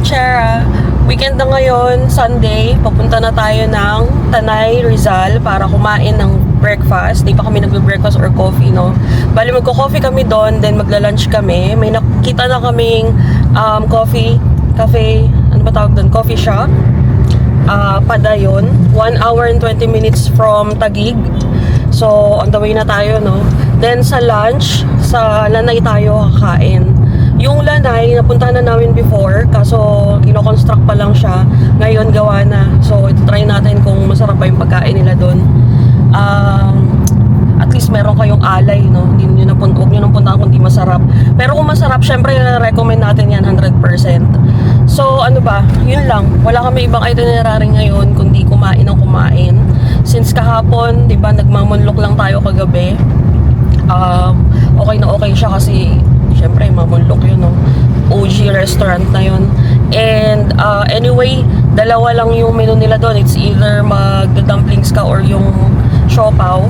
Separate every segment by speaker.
Speaker 1: Kalochera, weekend na ngayon, Sunday, papunta na tayo ng Tanay, Rizal para kumain ng breakfast. Di pa kami nagbe-breakfast or coffee, no? Bali, magko-coffee kami doon, then magla-lunch kami. May nakita na kaming cafe, ano ba tawag doon? Coffee shop. Padayon, 1 hour and 20 minutes from Taguig. So, on the way na tayo, no? Then, sa lunch, sa Lanay tayo kakain. Yung Lanay, napuntahan na namin before, kaso kino-construct pa lang siya. Ngayon, gawa na. So, ito try natin kung masarap ba yung pagkain nila doon. At least meron kayong alay, no? Huwag nyo nang puntahan kung di masarap. Pero kung masarap, syempre, recommend natin yan 100%. So, ano ba? Yun lang. Wala kami ibang itinerary ngayon, kundi kumain ng kumain. Since kahapon, di ba, nagmamunlok lang tayo kagabi. Okay na okay siya kasi syempre, mamunlok yun, no? OG restaurant na yun. And, anyway, dalawa lang yung menu nila doon. It's either mag-dumplings ka or yung siopaw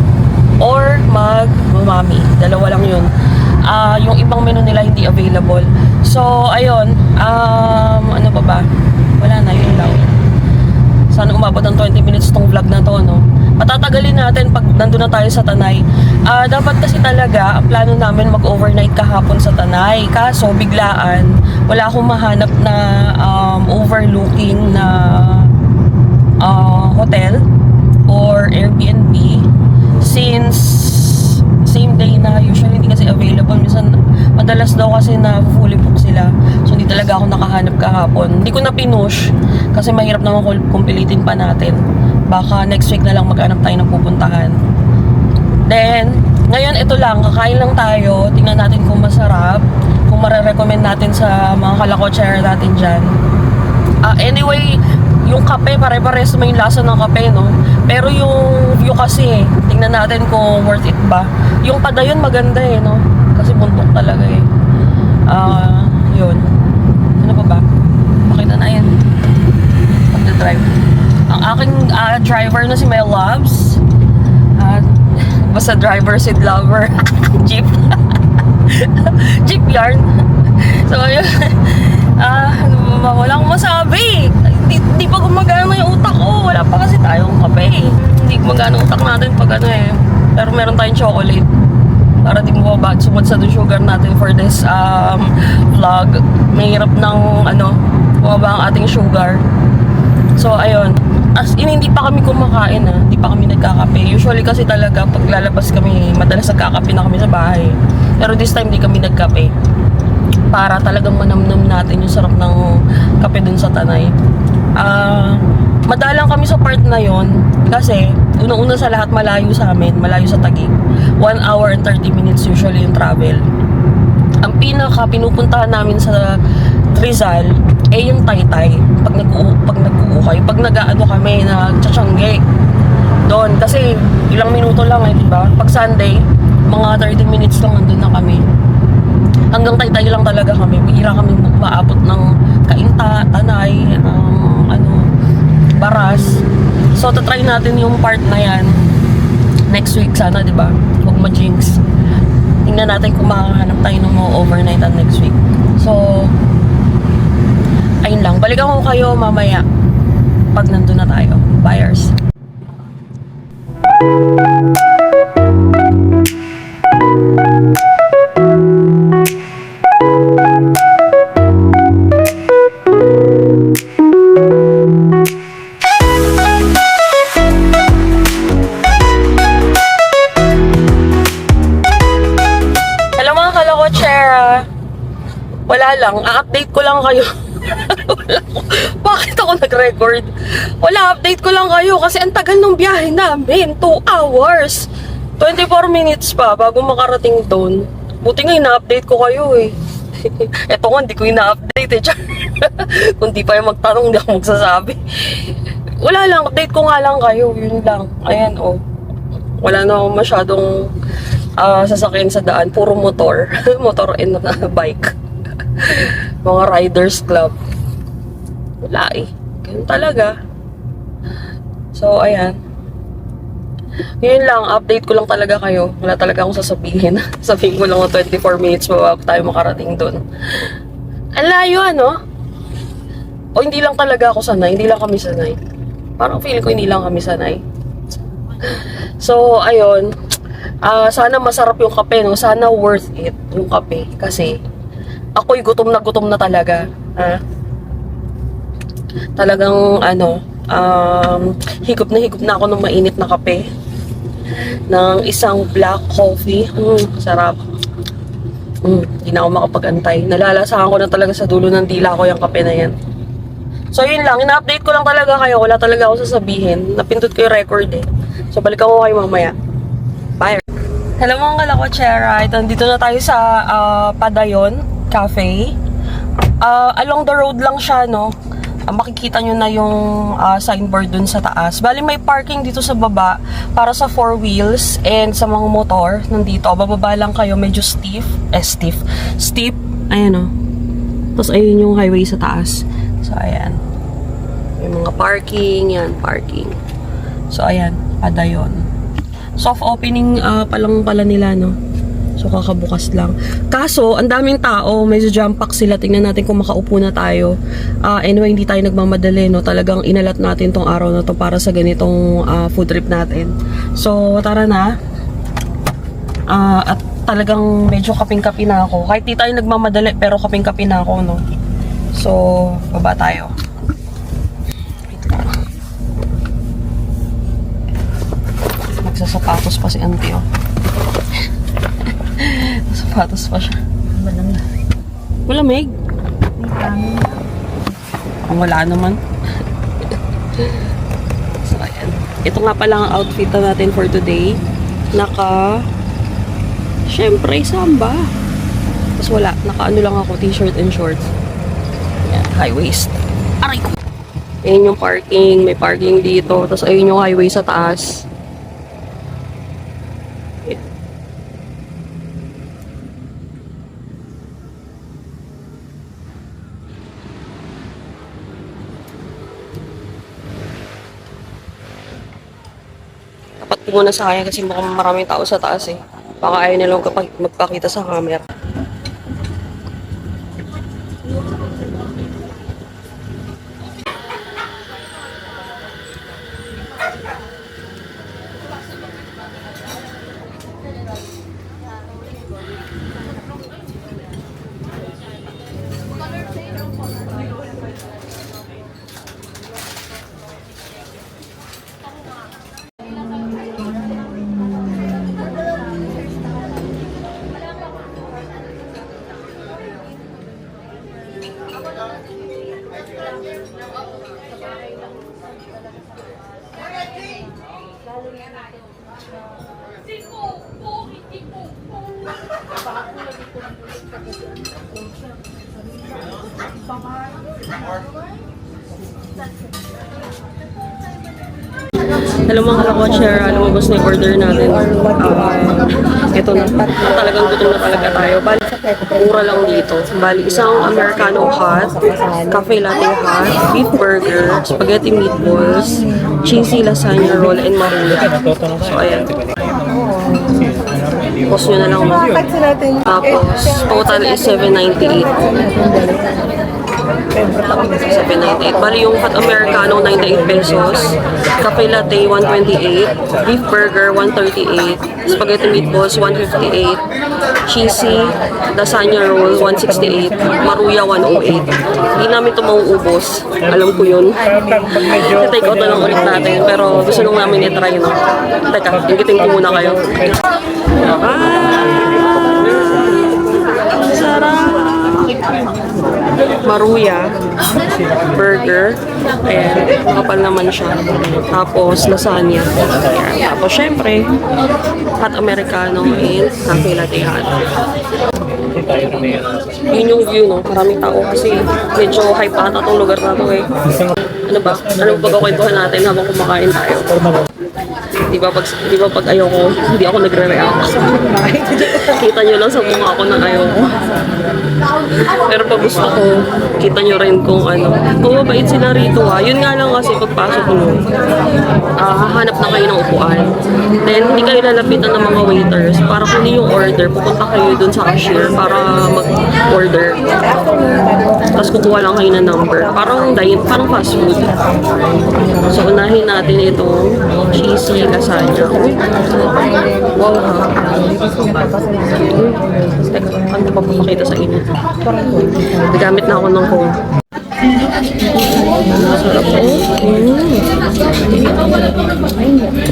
Speaker 1: or mag-umami. Dalawa lang yun. Yung ibang menu nila hindi available. So, ayun. Ano pa ba? Wala na, yun lang. Sana umabot ng 20 minutes tong vlog na to, no? Patatagalin natin pag nandun na tayo sa Tanay. Dapat kasi talaga, ang plano namin mag-overnight kahapon sa Tanay. Kaso, biglaan, wala akong mahanap na overlooking na hotel or Airbnb. Since same day na, usually hindi kasi available. Minsan, madalas daw kasi na fully book sila. So, hindi talaga ako nakahanap kahapon. Hindi ko na pinush kasi mahirap naman kumpilitin pa natin. Baka next week na lang maghanap tayo ng pupuntahan. Then, ngayon ito lang, kakain lang tayo. Tingnan natin kung masarap. Kung marirecommend natin sa mga kalakotsera natin dyan. Anyway, yung kape, pare-pares naman yung lasa ng kape, no? Pero yung view kasi, tingnan natin kung worth it ba. Yung padayon maganda eh, no? Kasi buntok talaga eh. Yun. Ano pa ba? Pakita na yan. Pagda-drive. Ang aking driver na si Mel Loves. Basta driver, si lover. Jeep. Jeep yarn. So, yun. Wala akong masabi. Hindi pa gumagana yung utak ko. Wala pa kasi tayong kape. Hindi gumagana utak natin pag ano eh. Pero meron tayong chocolate. Para di mo ba sumod sa sugar natin for this vlog. Mahirap ng bumaba ang ating sugar. So, ayun. As in, hindi pa kami kumakain hindi pa kami nagkakape. Usually kasi talaga, pag lalabas kami, madalas nagkakape na kami sa bahay. Pero this time, di kami nagkape. Para talagang manamnam natin yung sarap ng kape dun sa Tanay. Madalang kami sa part na yon kasi, unang-una sa lahat, malayo sa amin, malayo sa Taguig. 1 hour and 30 minutes usually yung travel. Ang pinupuntahan namin sa Rizal, yung Taytay. Pag nag-uukay, pag nag-aano kami, nag-tsatsangge. Doon, kasi ilang minuto lang diba? Pag Sunday, mga 30 minutes lang nandun na kami. Hanggang Taytay lang talaga kami. Bihira kami maabot ng Cainta, Tanay, Baras. So, tatry natin yung part na yan next week sana, diba? Huwag ma-jinx. Tingnan natin kung makakahanap tayo ng mga overnight next week. So, ayun lang. Balikan ko kayo mamaya pag nandun na tayo. Buyers. Hello mga kalakotsera. Wala lang. A-update ko lang kayo. Bakit ako nag-record? Wala, update ko lang kayo kasi ang tagal ng biyahe namin. 2 hours. 24 minutes pa bago makarating doon. Buti nga ina-update ko kayo eh. Eto nga, hindi ko ina-update eh. Kung di pa yung magtanong, hindi ako magsasabi. Wala lang, update ko nga lang kayo. Yun lang. Ayan oh. Wala na akong masyadong sasakyan sa daan. Puro motor. Motor and bike. Mga riders club. Wala eh. Ganun talaga. So, ayan. Yun lang, update ko lang talaga kayo. Wala talaga akong sasabihin. Sabihin ko lang 24 minutes bago tayo makarating doon. Ang layo, ano? O hindi lang talaga ako sanay, hindi lang kami sanay. Parang feel ko hindi lang kami sanay. So, ayun. Sana masarap yung kape, no? Sana worth it yung kape. Kasi, ako'y gutom na talaga. Talagang, higop na ako ng mainit na kape. Ng isang black coffee. Sarap. Hindi na ako makapag-antay. Nalalasahan ko na talaga sa dulo ng dila ko yung kape na yan. So, yun lang. Ina-update ko lang talaga kayo. Wala talaga ako sasabihin. Napindot ko yung record eh. So, balikan ko kayo mamaya. Bye! Hello mga kalakotsera. Dito na tayo sa Padayon Cafe. Along the road lang siya, no? Makikita nyo na yung signboard dun sa taas. Bali, may parking dito sa baba para sa 4 wheels and sa mga motor. Nandito, bababa lang kayo. Medyo steep. Steep. Ayan, o. Tapos, ayun yung highway sa taas. So, ayan. Yung mga parking. Yan, parking. So, ayan. Padayon. Soft opening pa lang pala nila, no? So, kakabukas lang. Kaso, ang daming tao. Medyo jump pack sila. Tingnan natin kung makaupo na tayo. Anyway, hindi tayo nagmamadali, no? Talagang inalat natin tong araw na to para sa ganitong food trip natin. So, tara na. At talagang medyo kaping-kapi na ako. Kahit di tayo nagmamadali, pero kaping-kapi na ako, no? So, baba tayo. Nagsasapatos pa si auntie, oh. Sapatos pa siya. Malamig? Ang wala naman. So, ayan. Ito nga pala ang outfit natin for today. Siyempre, samba. Tapos wala. Naka-ano lang ako, t-shirt and shorts. Ayan, high waist. Aray ko! Ayan yung parking. May parking dito. Tapos ayun yung highway sa taas. Tapat ko muna sa kanya kasi mukhang maraming tao sa taas eh. Baka ayaw nilang magpakita sa camera. Hello mga kalakotsera, lumabas na yung order natin. Ito na, talagang gutom na talaga tayo. Bali, mura lang dito. Bali, isang Americano hot, cafe latte hot, beef burger, spaghetti meatballs, cheesy lasagna roll, and maruya. So, ayan. Post nyo na lang mo. Tapos, total is $7.98. 7.98. Bali yung hot Americano, 98 pesos. Cafe latte, 128. Beef burger, 138. Spaghetti meatballs, 158. Cheesy lasagna roll, 168. Maruya, 108. Hindi namin ito mauubos. Alam ko yun. Take out na lang ulit natin. Pero gusto nung namin i-try, no? Teka, ingitin ko muna kayo. Sarap! Maruya burger, ayan, kapal naman siya. Tapos lasagna, ayan. Tapos syempre hot Americano and cafe latte hot. Yun yung view, no? Maraming tao kasi medyo hype ata tong lugar na to eh. Ano ba? Ano ba pagkakwentuhan natin habang kumakain tayo? Di ba pag ayoko, hindi ako nagre-react. Kita nyo lang sa mukha ko na ayoko. Pero pag gusto ko, kita nyo rin kung ano. Kung mabait sila rito ha. Yun nga lang kasi pagpasok nyo, hahanap na kayo ng upuan. Then, hindi kayo lalapitan ng mga waiters. Para kunin yung order, pupunta kayo dun sa cashier para mag-order. Tapos kukuha lang kayo ng number. Parang fast food. So, unahin natin itong cheesy lasagna. Uy, wow ha. Teka, ano pa papakita sa inyo? Gamit na ako ng phone. Masarap po.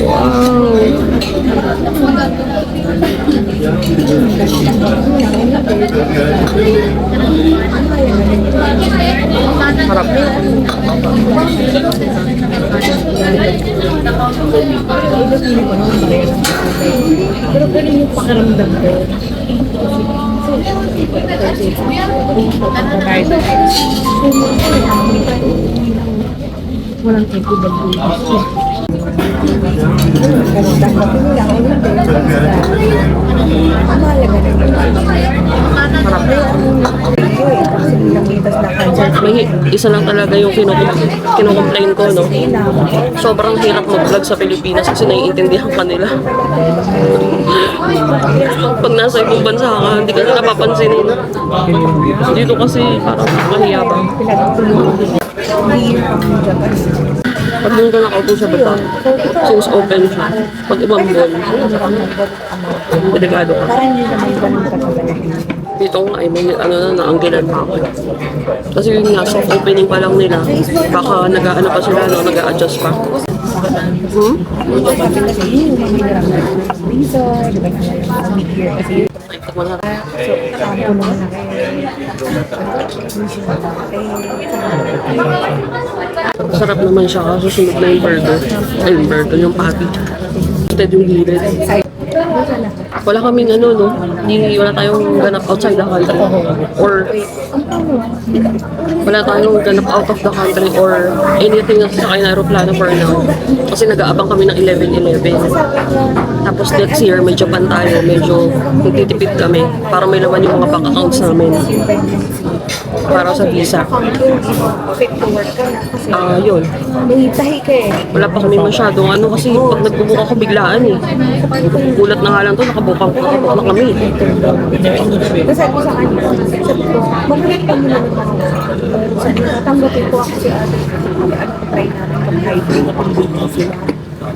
Speaker 1: Wow. Sarap.
Speaker 2: Pero ganun yung pakiramdam ko. Walang equivalent.
Speaker 1: May isa lang talaga yung kinukomplain ko, no? Sobrang hirap mag-vlog sa Pilipinas kasi naiintindihan ka nila. Pag nasa ibang bansa ka, hindi ka nila papansinin. Dito kasi parang mahiyabang. Pag doon ka nakaupo sa baba, since open siya, pag ibang mall, delikado ka. Dito nga ay may naanggilan pa ako. Kasi yun nga, soft opening pa lang nila. Baka nag-ano pa sila, no? Nag-a-adjust pa. Sarap naman siya kasi susunod na yung burger. Ay, yung burger, yung patty. Instead yung gilid. Wala kaming no? Wala tayong ganap outside the country. Or wala tayong ganap out of the country or anything na sa akin aeroplano for now. Kasi nag-aabang kami ng 11-11. Tapos next year, may Japan tayo. Medyo nagtitipid kami para may laman yung mga bank accounts namin. Para sa visa. Yun. Wala pa kami masyadong kasi pag nagbubuka ko biglaan eh. Gulat na nga lang to, nakabuka na kami.
Speaker 2: Kasi ako sa kanya, sabi ko, mag-rate kami na naman. Sabi ko, tanggapin ko ako si ate. Try natin pag-hybrid na pag-ibig sila.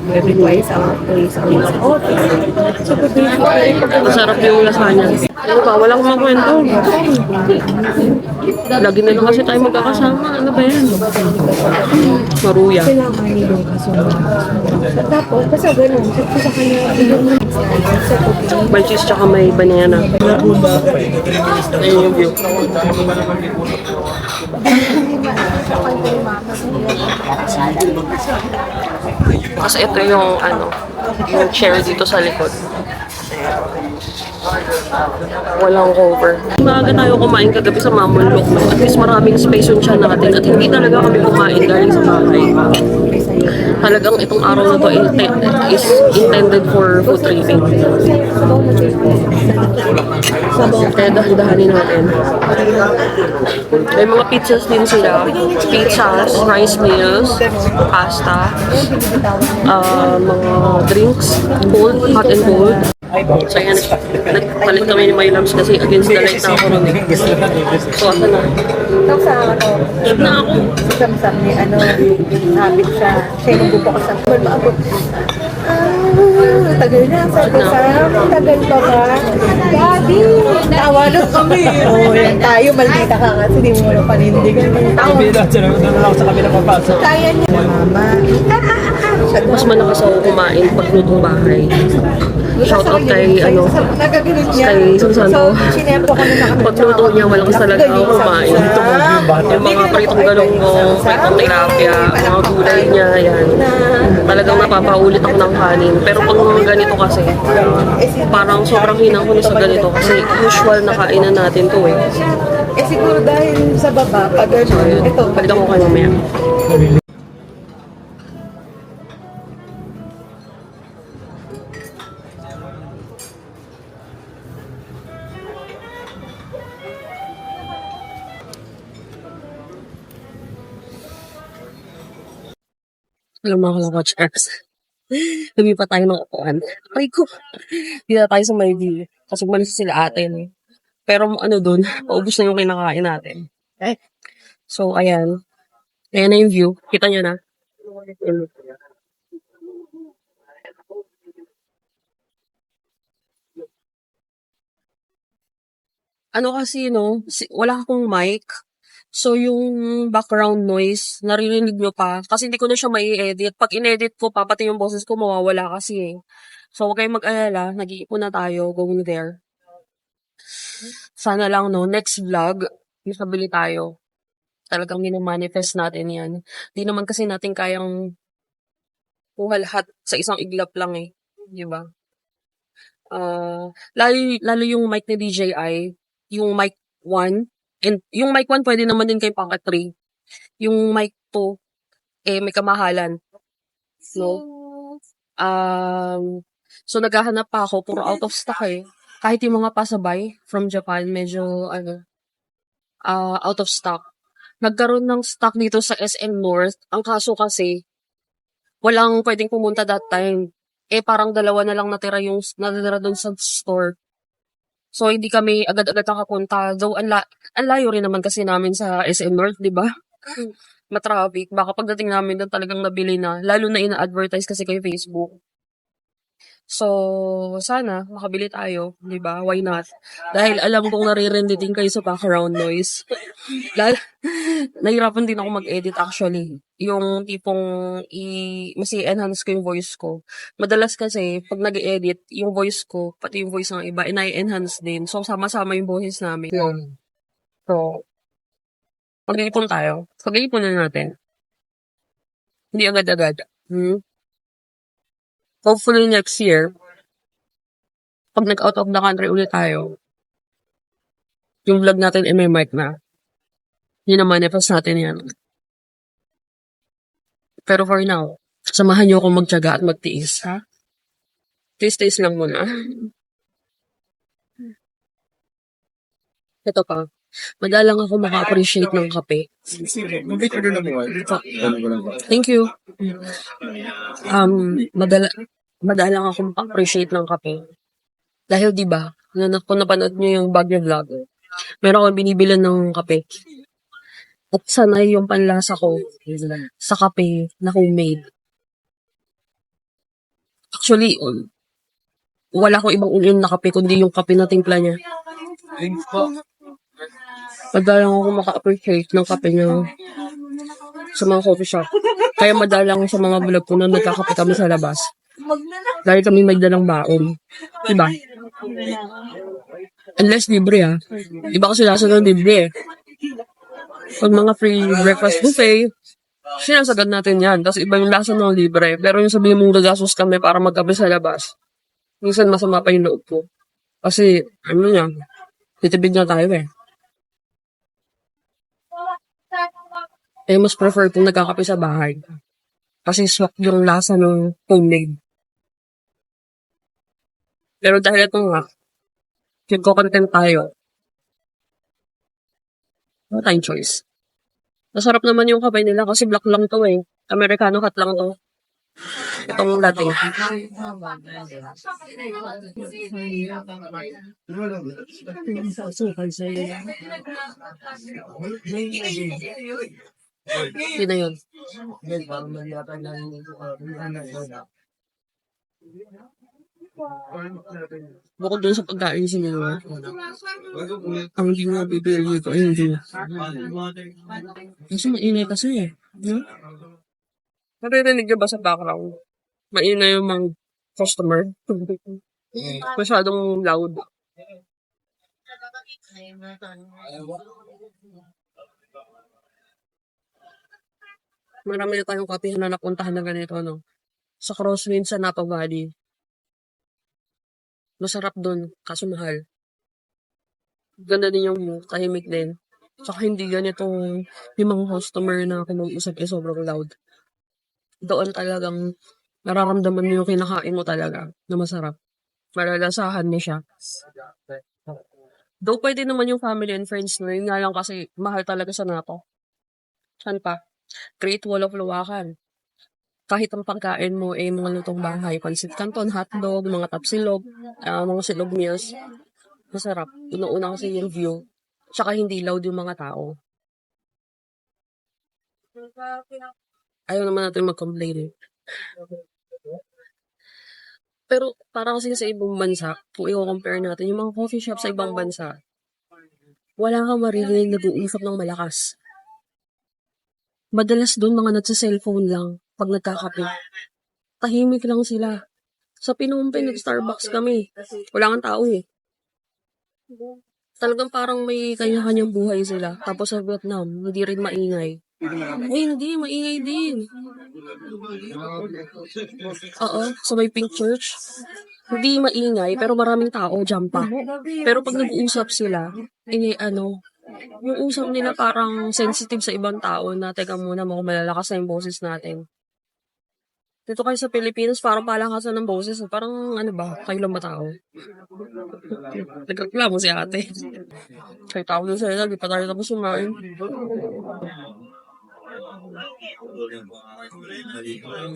Speaker 2: Every twice a week sa office. So,
Speaker 1: masarap yung lasagna. Ano ba? Walang makwento. Lagi na lang kasi tayo magkakasama. Ano ba yan? Maruya.
Speaker 2: kailangan nila kasunod. Tapos, basta ganun. Sabi ko sa kanya,
Speaker 1: May cheese tsaka may banana. Ayun yung view. Kasi ito yung yung chair dito sa likod. Walang cover. Maaga tayo kumain kagabi sa Mamon Lokman. At least maraming space yung siya natin. At hindi talaga kami kumain galing sa bahay. Talagang itong araw na to is intended for food tripping. Kaya dahan-dahanin natin. May mga pizzas din sila. Pizzas, rice meals, pasta, mga drinks, cold, hot and cold. So ayan, nagpalit kami ni My Loves kasi against the light na ako ron. So asa na?
Speaker 2: Tapos sa
Speaker 1: Ship na ako.
Speaker 2: Samsam ni habit siya. Siya yung bubukas sa maabot. Tagal na. Sabi ko, tagal pa ba? Daddy! Tawa na kami. Yan tayo, maldita ka kasi di mo wala panindigan. Tawa.
Speaker 3: Doon lang sa kabila papasok.
Speaker 2: Kaya niya. Mama.
Speaker 1: Mas malakas ako kumain pag lutong bahay. Shout out kay
Speaker 2: Nagagalit niya.
Speaker 1: kay Susano.
Speaker 2: So, sinempo ko na kami.
Speaker 1: Pagluto niya, malakas talaga ako kumain. Yung mga pritong galunggong, pritong tilapia, mga gulay niya, yan. Talagang napapaulit ako ng kanin. Pero pag mga ganito kasi, parang sobrang hinang ko na sa ganito kasi usual na kainan natin to eh.
Speaker 2: Siguro dahil sa baba, pag ito,
Speaker 1: Palitan ko kayo mamaya. Alam mga kalawatchers. Lumipat tayo ng upuan. Ay ko. Hindi na tayo sa may view. Kasi malis sila atin. Pero doon, paubos na yung kinakain natin. So, ayan. Ayan na yung view. Kita nyo na. Ano kasi, no? Wala akong mic. So, yung background noise, naririnig nyo pa. Kasi hindi ko na siya mai-edit. Pag in-edit ko pa, pati yung boses ko mawawala kasi eh. So, huwag kayong mag-alala. Nag-iipon na tayo going there. Sana lang, no? Next vlog, nakabili tayo. Talagang minimanifest natin yan. Di naman kasi natin kayang kuha lahat sa isang iglap lang eh. Di ba? Lalo yung mic ni DJI, yung mic 1, and yung mic 1 pwede naman din kay Pocket 3. Yung mic 2, may kamahalan. So naghahanap pa ako, puro out of stock eh. Kahit yung mga pasabay from Japan, medyo, out of stock. Nagkaroon ng stock dito sa SM North. Ang kaso kasi, walang pwedeng pumunta that time. Parang dalawa na lang natira doon sa store. So, hindi kami agad-agad nakapunta. Though, ang layo rin naman kasi namin sa SM North, di ba? Matraffic. Baka pagdating namin doon talagang nabili na. Lalo na ina-advertise kasi kay Facebook. So, sana makabili tayo, di ba? Why not? Dahil alam kong naririnig din kayo sa background noise. Nahirapan din ako mag-edit actually. Yung tipong mas i-enhance ko yung voice ko. Madalas kasi, pag nag-edit, yung voice ko, pati yung voice ng iba, i-enhance din. So, sama-sama yung boses namin. So, mag-iipon tayo. Pag-iipon na natin. Hindi agad-agad. Hopefully next year, pag nag-out of the country ulit tayo, yung vlog natin may mic na. Yun na manifest natin yan. Pero for now, samahan niyo akong magtiyaga at magtiis, ha? Tiis-tiis lang muna. Ito pa. Madalang ako maka-appreciate ng kape. Thank you. Madalang ako maka-appreciate ng kape. Dahil diba, kung napanood niyo yung Baguio vlog, meron akong binibilan ng kape. At sanay yung panlasa ko sa kape na homemade. Actually, wala akong ibang ulinom na kape kundi yung kape na timpla niya. Madalang ako maka-appreciate ng kape niya sa mga coffee shop. Kaya madalang sa mga vlog ko na nagkakape kami sa labas. Dahil kami may dalang baon. Diba? Unless libre ha. Iba kasi lasa ng libre eh. Pag mga free breakfast buffet, sinasagad natin yan. Tapos iba yung lasa ng libre. Pero yung sabihin mong gagastos kami para magkape sa labas, minsan masama pa yung loob ko. Kasi, titibig na tayo eh. Mas prefer kong nagkakape sa bahay. Kasi swak yung lasa ng homemade. Pero dahil ito nga, nagko-content tayo. Wala tayong choice. Masarap naman yung kape nila kasi black lang to eh. Americano hot lang to. Itong latte. Yun na yun. Bukod dun sa pagkain sa nila, ang hindi nga bibili ko, ayun din. Kasi mainay kasi eh. Naririnig nyo ba sa background? Mainay yung mga customer. Masyadong loud. Marami na tayong kapihan na napuntahan na ganito, no? Sa Crosswind sa Napa Valley. Masarap dun, kaso mahal. Ganda din yung tahimik din. Saka hindi ganitong yung mga customer na kumag-usap sobrang loud. Doon talagang nararamdaman mo yung kinakain mo talaga na masarap. Malalasahan niya siya. Though pwede naman yung family and friends na yun nga lang kasi mahal talaga sa Napo. Saan pa? Great Wall of Luwakan. Kahit ang pagkain mo mga lutong bahay, pansit canton, hotdog, mga tapsilog, mga silog meals, masarap. Una-una kasi yung view. Tsaka hindi loud yung mga tao. Ayaw naman natin mag-complain eh. Pero para kasi sa ibang bansa, kung i-compare natin, yung mga coffee shop sa ibang bansa, wala kang maririnig nag-uusap ng malakas. Madalas doon mga nagsa-cellphone lang pag nagkakape. Tahimik lang sila. Sa Phnom Penh, nag-Starbucks kami. Wala kang tao eh. Talagang parang may kanya-kanyang buhay sila. Tapos sa Vietnam, hindi rin maingay. Eh, hindi. Maingay din. Oo, sa may Pink Church. Hindi maingay, pero maraming tao, dyan pa. Pero pag nag-uusap sila, yung usap nila parang sensitive sa ibang tao na, teka muna, mukhang malalakas na yung boses natin. Dito kayo sa Pilipinas, parang palakasan ng boses. Parang, ano ba, kayo lang ba tao? Nagreklamo si ate. Kaya tao na sila, di pa tayo tapos sumain.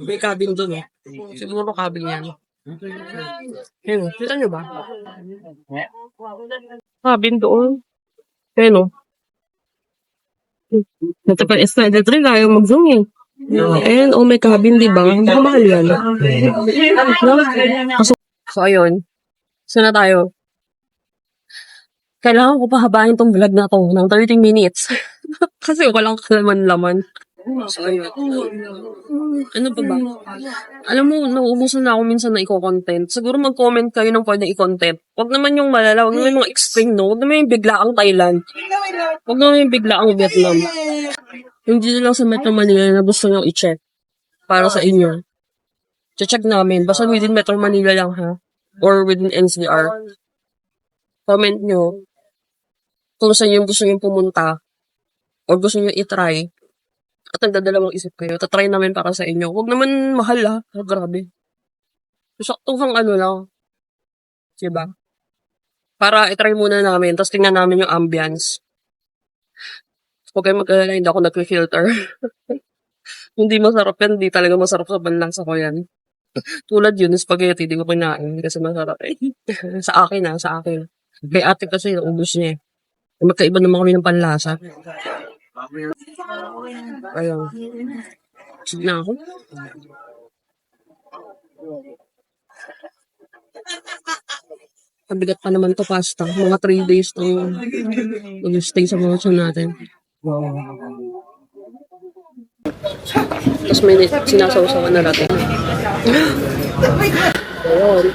Speaker 1: May cabin doon eh. Siguro cabin yan. Ayun, kita nyo ba? Cabin doon. Ayun o. Natapal S23, kaya mag-zoom eh. And may cabin, di ba? Baka mahal yan. So, ayun. So na tayo. Kailangan ko pahabain tong vlog na to ng 30 minutes. Kasi walang kalaman-laman. So, ayun. Ano pa ba? Alam mo, nauubusan na ako minsan na i-content. Siguro mag-comment kayo ng pwede i-content. Huwag naman yung malala, huwag naman yung mga extreme, no? Huwag naman yung biglaang Thailand. Huwag naman yung biglaang Vietnam. Yung dito lang sa Metro Manila na gusto nyo i-check. Para sa inyo. Check namin. Basta within Metro Manila lang, ha? Or within NCR. Comment nyo kung saan yung gusto nyo pumunta. Or gusto nyo i-try. At nagdadalawang isip kayo. Tatry namin para sa inyo. Huwag naman mahal, ha? Oh, grabe. Saktong ano lang. Diba? Para i-try muna namin. Tapos tingnan namin yung ambience. Huwag kayo mag-alala, hindi ako nag-filter. Hindi masarap yan. Hindi talaga masarap sa banlasa ko yan. Tulad yun, spaghetti. Hindi ko kinain. Kasi masarap eh. Sa akin sa akin. Kay ate kasi, ubus niya eh. Magkaiba naman kami ng panlasa. Ayun. Sige na ako. Mabigat pa naman to pasta. Mga 3 days to mag-stay sa mga tiyan natin. Tapos may sinasawsawan na natin. Ayun.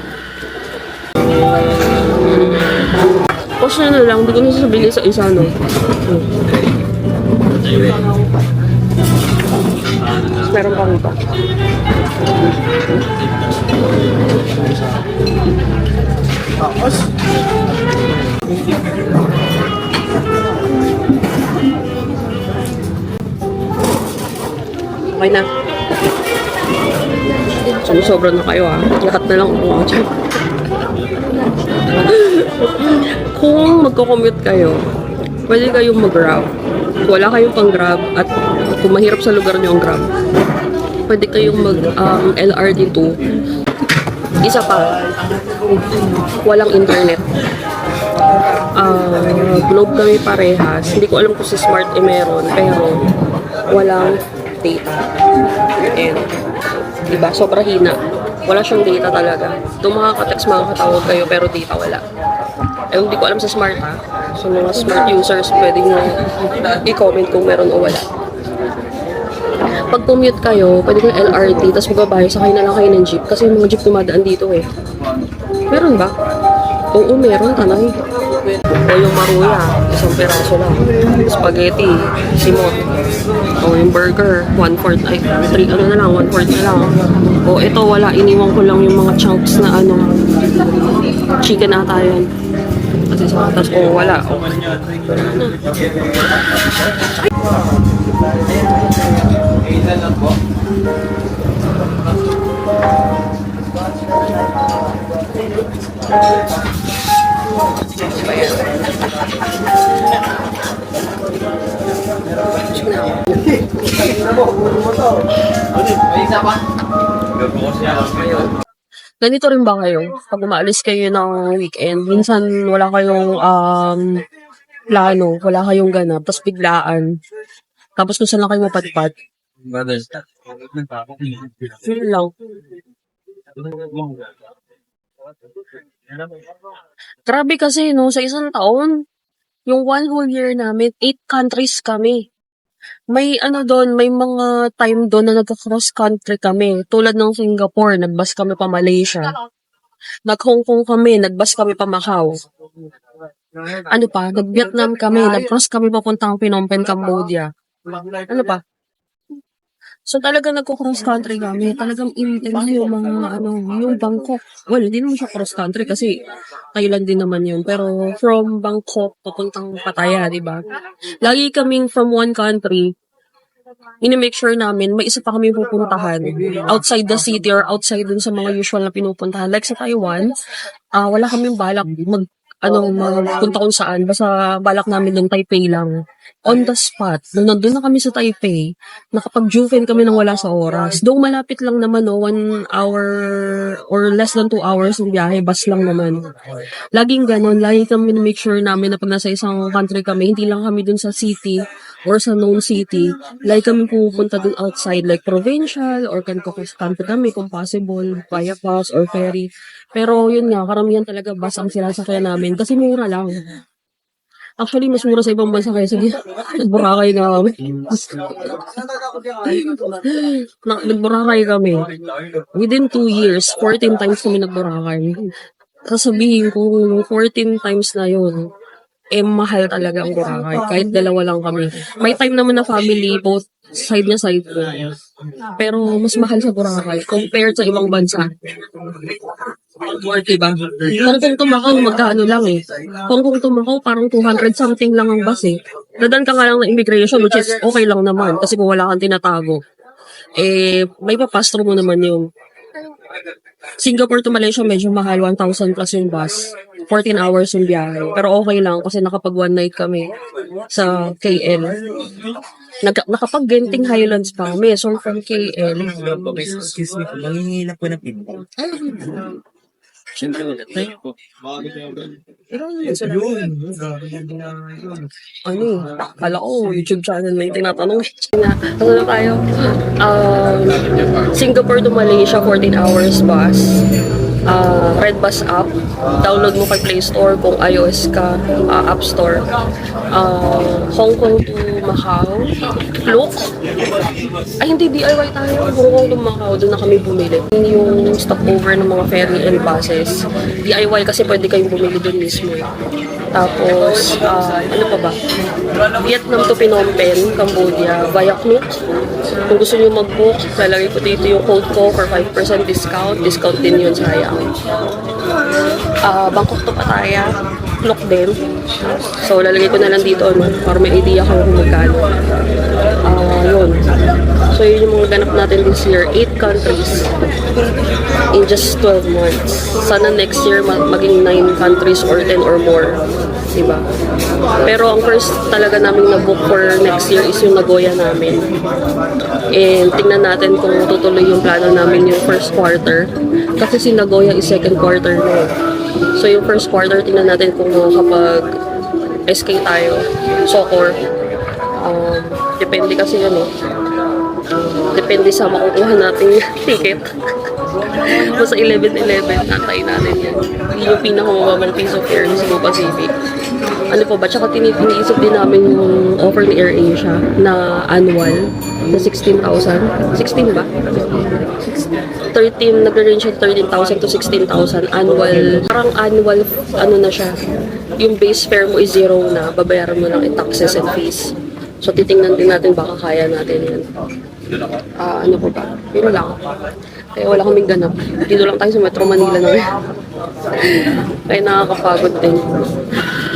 Speaker 1: Post na lang. Hindi ko nasasabihin sa isa, no? Meron pa rito. Okay na. Sobra na kayo Lahat na lang ako dyan. Kung magko-commute kayo, pwede kayong mag-grab. Wala kayong pang-grab at kung mahirap sa lugar nyo ang grab, pwede kayong mag-LRT2. Isa pa, walang internet. Globe kami parehas. Hindi ko alam kung si Smart meron, pero walang data. And, diba, sobra hina. Wala siyang data talaga. Doon makaka-text, makakatawag kayo, pero data wala. Eh, hindi ko alam sa Smart So, mga Smart users, pwede nyo i-comment kung meron o wala. Pag commute kayo, pwede kayo LRT, tapos magbabayo, sakay na lang kayo ng jeep. Kasi yung mga jeep tumadaan dito eh. Meron ba? Oo, meron, tanay. O yung maruya, isang peraso lang. Spaghetti, simot. O yung burger, 1/4, ay, 3, ano na lang, 1/4 na lang. O ito, wala, iniwan ko lang yung mga chunks na chicken ata yun. Kasi sa atas, wala. Ganito rin ba kayo? Pag umaalis kayo ng weekend, minsan wala kayong plano, wala kayong ganap, tapos biglaan. Tapos kung saan lang kayo mapadpad. Yun lang. Grabe kasi, no, sa isang taon, yung 1 whole year namin, 8 countries kami. May ano doon, may mga time doon na nagka-cross country kami. Tulad ng Singapore, nagbas kami pa Malaysia. Nag-Hong Kong kami, nagbas kami pa Macau. Ano pa, nag-Vietnam kami, nag-cross kami papuntang Phnom Penh, Cambodia. Ano pa? So talaga nagko-cross country kami. Talagang intense yung mga yung Bangkok. Well, hindi naman siya cross country kasi Thailand din naman yun. Pero from Bangkok papuntang Pattaya, di ba? Lagi kaming from one country. Ini-make sure namin may isa pa kami pupuntahan outside the city or outside dun sa mga usual na pinupuntahan. Like sa Taiwan, wala kaming balak magpunta kung saan. Basta balak namin ng Taipei lang. On the spot, nung nandun na kami sa Taipei, nakapag-juven kami ng wala sa oras. Doon malapit lang naman, 1 hour or less than 2 hours yung biyahe, bus lang naman. Laging ganon, lagi kami na-make sure namin na pag nasa isang country kami, hindi lang kami dun sa city or sa known city, lagi kami pupunta dun outside, like provincial or country kami kung possible, via bus or ferry. Pero yun nga, karamihan talaga bus ang sinasakyan namin kasi mura lang. Actually, mas mura sa ibang bansa kaya sige, nag-Boracay na kami. Nag-Boracay kami. Within 2 years, 14 times kami nag-Boracay. Sasabihin ko, 14 times na yun, mahal talaga ang Boracay. Kahit dalawa lang kami. May time naman na family, both side na side ko. Pero mas mahal sa Boracay compared sa ibang bansa. Diba? Hong Kong to Macau, magkano lang eh. Hong Kong to Macau, parang 200 something lang ang bus eh. Dadan ka nga lang ng immigration, which is okay lang naman. Kasi kung wala kang tinatago, may papastro mo naman yung Singapore to Malaysia, medyo mahal, 1,000 plus yung bus. 14 hours yung biyahe. Pero okay lang kasi nakapag one night kami sa KL. Nakapag Genting Highlands pa kami. So from KL.
Speaker 3: Excuse me, mangingi lang po ng feedback. Siyempre, thank you po.
Speaker 1: Kala ko, YouTube channel na yung tinatanong. Kasi na tayo. Singapore to Malaysia, 14 hours bus. Red Bus app. Download mo kay Play Store kung iOS ka, App Store. Hong Kong to Macau. Look. Ay, hindi, DIY tayo. Hong Kong to Macau, doon na kami bumili. Yung stopover ng mga ferry and buses. DIY kasi pwede kayong bumili doon mismo. Tapos, ano pa ba? Vietnam to Phnom Penh, Cambodia, via Klook. Kung gusto niyo mag-book, lalagay ko dito yung code ko for 5% discount. Discount din yun, sayang. Bangkok to Pattaya, Klook din. So, lalagay ko na lang dito, para may idea ko kung magkano. Yun. So, yun yung mga ganap natin this year. 8 countries in just 12 months. Sana next year maging 9 countries or 10 or more. Diba? Pero ang first talaga namin na-book for next year is yung Nagoya namin. And tingnan natin kung tutuloy yung plano namin yung first quarter. Kasi si Nagoya is second quarter na. So yung first quarter, tingnan natin kung makakapag SK tayo, Socor. Depende kasi yun depende sa makukuha nating ticket. Sa 11-11, natay natin yan. Yung pinakamababang piece of fare ng Cebu Pacific. Ano po ba? Tsaka tiniisip din namin yung offer ni AirAsia na annual na 16,000. 16 ba? 13, nag-range siya 13,000 to 16,000 annual. Parang annual, ano na siya. Yung base fare mo is zero na. Babayaran mo lang yung taxes and fees. So, titingnan din natin baka kaya natin yan. Ano po ba? Yun lang. Kaya wala kaming ganap. Dito lang tayo sa Metro Manila na. Kaya nakakapagod din.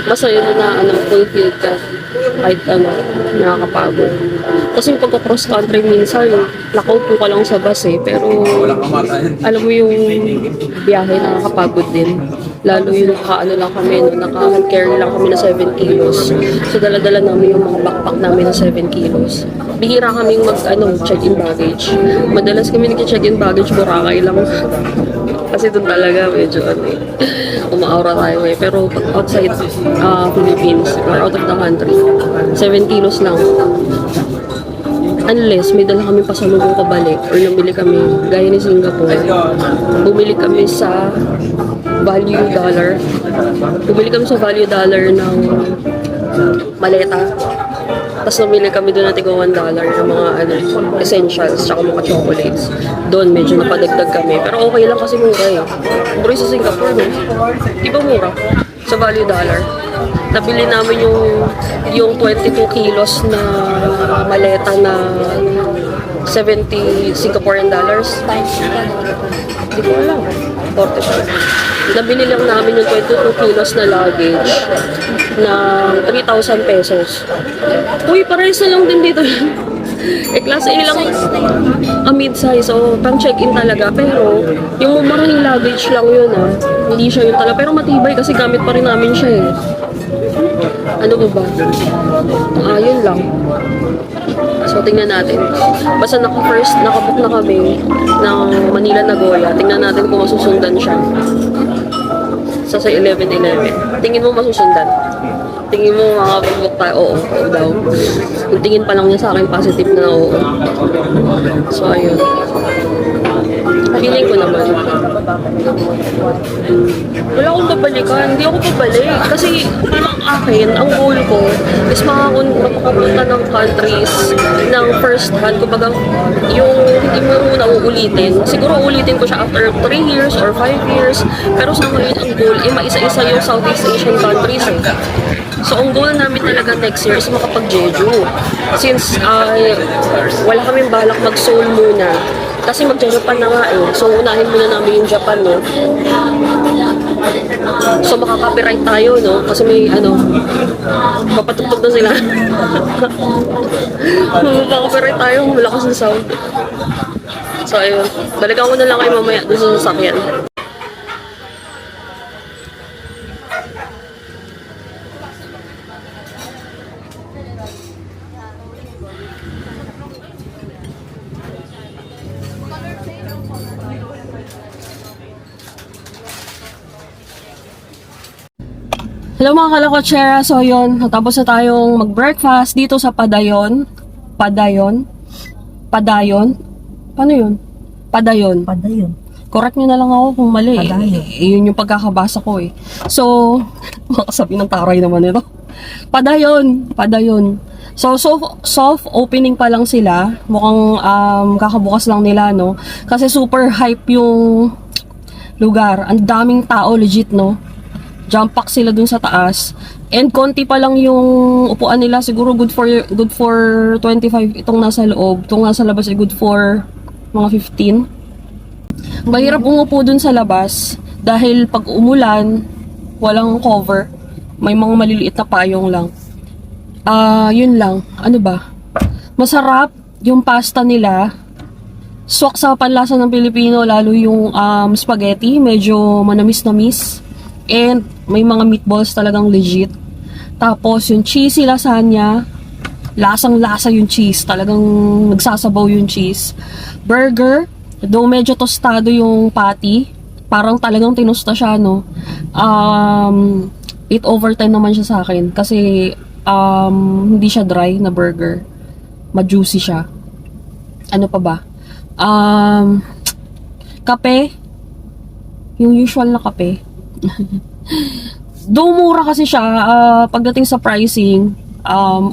Speaker 1: Basta yun na fulfill ka. Kahit nakakapagod. Kasi yung pagka-cross country minsan, lockout po ka lang sa bus pero alam mo yung biyahe nakakapagod din. Lalo yung lang kami, naka-carry lang kami na 7 kilos. So dala-dala namin yung mga backpack namin na 7 kilos. Bihira kaming check-in baggage. Madalas kami nag-check-in baggage, Boracay lang. Kasi doon talaga medyo ma-aura tayo eh. Pero pag outside Philippines or out of the country, 7 kilos lang. Unless may dala kami pasalubong pabalik or namili kami, gaya ni Singapore, bumili kami sa value dollar. Bumili kami sa value dollar ng maleta. Tapos namili kami doon natin $1 ng mga essentials tsaka mga chocolates. Doon medyo napadagdag kami. Pero okay lang kasi mura eh. Mura sa Singapore, no? Di ba mura? Sa value dollar. Nabili namin yung 22 kilos na maleta na 70 Singaporean dollars. Hindi ko alam. 45. Nabili lang namin yung 22 kilos na luggage na 3,000 pesos. Uy, parehas na lang din dito. Class A lang. Mid-size. So, pang check-in talaga. Pero, yung maraming luggage lang yun Hindi siya yun talaga. Pero matibay kasi gamit pa rin namin siya eh. Ano ba? Yun lang. So, tingnan natin. Basta nakabook na kami ng Manila Nagoya. Tingnan natin kung masusundan siya. Sa 11-11. Tingin mo masusundan? Tingin mo makapag-book tayo? Oo daw. Yung tingin pa lang niya sa akin, positive na oo. So, ayun. Feeling ko naman. Wala akong babalikan. Hindi ako babalik. Kasi parang akin, ang goal ko is makapunta ng countries ng first hand. Kumbaga, yung hindi mo muna uulitin. Siguro uulitin ko siya after 3 years or 5 years. Pero sa ngayon, ang goal, maisa-isa yung Southeast Asian countries eh. So, ang goal namin talaga next year is makapag-Jeju. Since wala kaming balak mag-Seoul muna. Kasi mag-Japan na nga eh. So, unahin muna namin yung Japan, no? So, makaka-copyright tayo, no? Kasi may, mapatugtog na sila. Makaka-copyright tayo, malakas na sound. So, ayun. Balikan ko na lang kayo mamaya doon sa sasakyan. Hello mga kalakotsera, so yun, natapos na tayong mag-breakfast dito sa Padayon. Padayon? Paano yun? Padayon. Correct nyo na lang ako kung mali. Yun yung pagkakabasa ko eh. So, makasabi ng taray naman ito. Padayon. So, soft opening pa lang sila. Mukhang kakabukas lang nila, no? Kasi super hype yung lugar. Ang daming tao, legit, no? Jump pack sila dun sa taas. And konti pa lang yung upuan nila. Siguro good for 25 itong nasa loob. Itong nasa labas ay good for mga 15. Mahirap umupo dun sa labas dahil pag umulan, walang cover. May mga maliliit na payong lang. Yun lang. Ano ba? Masarap yung pasta nila. Swak sa panlasa ng Pilipino, lalo yung spaghetti. Medyo manamis-namis. And may mga meatballs talagang legit. Tapos yung cheesy lasagna, lasang-lasa yung cheese. Talagang nagsasabaw yung cheese. Burger, though medyo tostado yung patty. Parang talagang tinusta siya, no? 8/10 naman siya sa akin. Kasi hindi siya dry na burger. Ma-juicy siya. Ano pa ba? Kape. Yung usual na kape. Though mura kasi siya, pagdating sa pricing,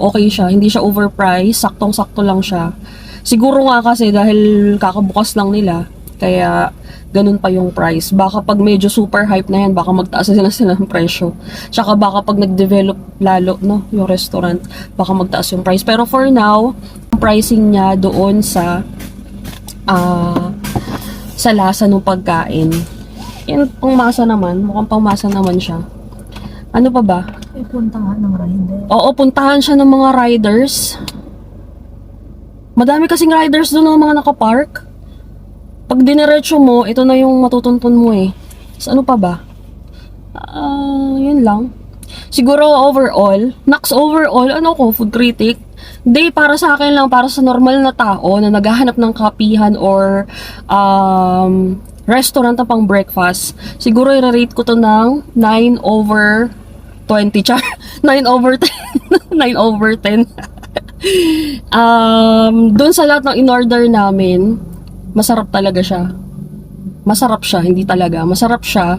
Speaker 1: okay siya. Hindi siya overpriced. Saktong-sakto lang siya. Siguro nga kasi dahil kakabukas lang nila, kaya ganun pa yung price. Baka pag medyo super hype na yan, baka magtaas na sila ng presyo. Tsaka baka pag nag-develop lalo, no, yung restaurant, baka magtaas yung price. Pero for now, yung pricing niya doon sa lasa ng pagkain. Yan, pangmasa naman. Mukhang pangmasa naman siya. Ano pa ba?
Speaker 2: Puntahan ng rider.
Speaker 1: Oo, puntahan siya ng mga riders. Madami kasing riders doon ng mga nakapark. Pag diniretso mo, ito na yung matutuntun mo eh. So, ano pa ba? Yun lang. Siguro overall, ano ko, food critic. Hindi, para sa akin lang, para sa normal na tao na naghahanap ng kapihan or restaurant na pang breakfast. Siguro i-rate ko to ng 9/20, char. 9/10. 9/10. Doon sa lahat ng in-order namin, masarap talaga siya. Masarap siya, hindi talaga. Masarap siya.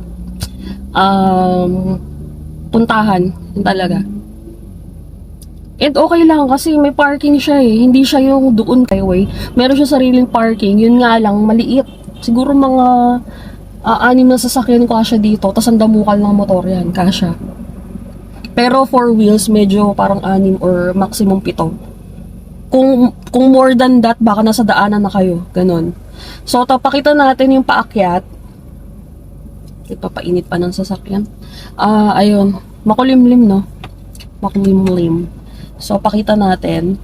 Speaker 1: Puntahan, yun talaga. And okay lang kasi may parking siya eh. Hindi siya yung doon highway. Meron siya sariling parking. Yun nga lang, maliit. Siguro mga 6 na sasakyan kasya dito. Tapos ang damukal ng motor yan, kasya. Pero 4 wheels, medyo parang 6 or maximum 7. Kung more than that, baka nasa daanan na kayo. Ganon. So, tapakita natin yung paakyat. Ipapainit pa ng sasakyan. Ayun. Makulimlim, no? Makulimlim. So, pakita natin.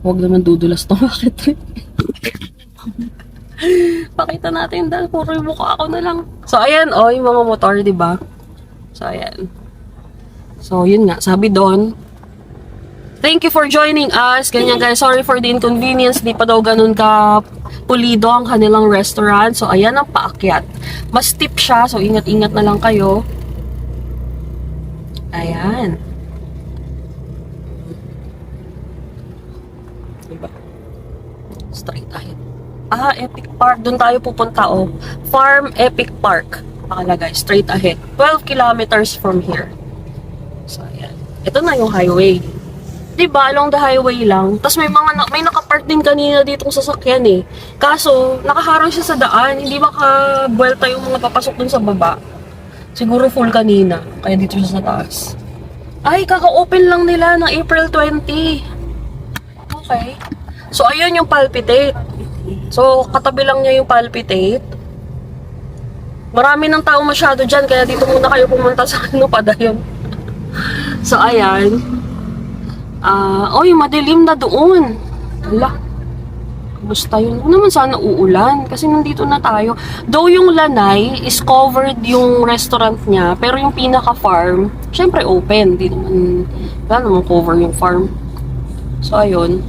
Speaker 1: Huwag naman dudulas to. Bakit? Pakita natin dahil puro yung mukha ako na lang. So, ayan, oh, yung mga motor, diba? So, ayan. So, yun nga. Sabi doon, thank you for joining us. Ganyan, guys. Sorry for the inconvenience. Di pa daw ganun ka pulido ang kanilang restaurant. So, ayan ang paakyat. Mas steep siya. So, ingat-ingat na lang kayo. Ayan. Diba? Straight ahead. Epic Park. Doon tayo pupunta, oh. Farm Epic Park. Nakalagay. Straight ahead. 12 kilometers from here. So, ayan. Ito na yung highway. Diba, along the highway lang. Tapos may nakapark din kanina ditong sasakyan eh. Kaso, nakaharang siya sa daan. Hindi makabuelta yung mga papasok dun sa baba. Siguro full kanina. Kaya dito siya sa taas. Ay, kaka-open lang nila ng April 20. Okay. So, ayun yung Palpitate. So, katabi lang niya yung Palpitate. Marami ng tao masyado dyan. Kaya dito muna kayo pumunta sa padayon. So, ayan. Yung madilim na doon. Wala. Kamusta yun? Ano naman sana uulan? Kasi nandito na tayo. Though yung Lanay is covered yung restaurant niya, pero yung pinaka-farm, syempre open. Di naman, wala naman cover yung farm. So, ayun.